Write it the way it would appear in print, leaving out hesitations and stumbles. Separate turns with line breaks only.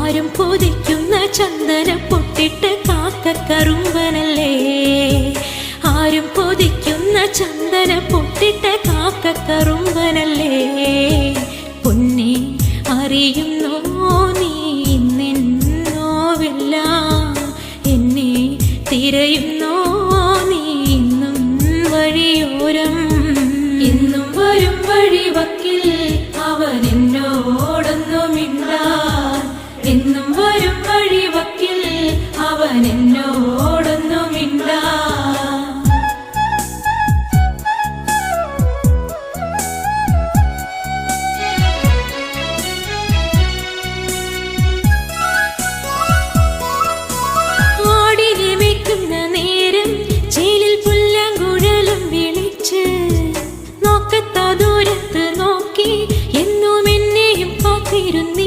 ആരും കൊതിക്കുന്ന ചന്ദന പൊട്ടിട്ട് കാക്കക്കറുമ്പനല്ലേ, ആരും കൊതിക്കുന്ന ചന്ദന പൊട്ടിട്ട് കാക്കക്കറുമ്പനല്ലേ. പൊന്നെ അറിയുന്നോ നീ നിന്നോവെല്ലാം, എന്നെ തിരയുന്നോ നീ ഇന്നും വഴിയോരം. എന്നും വരും വഴിവക്കിൽ അവൻ എന്നോടൊന്നു മിണ്ടാൻ, എന്നും വരും വഴിവക്കിൽ അവൻ എന്നോടൊന്നു മിണ്ടാൻ. ആടിനെ വെക്കുന്ന നേരം ചേലിൽ പുല്ലാങ്കുഴലും വിളിച്ച്, നോക്കത്ത ദൂരത്ത് നോക്കി എന്നും എന്നെയും കാത്തിരുന്നു.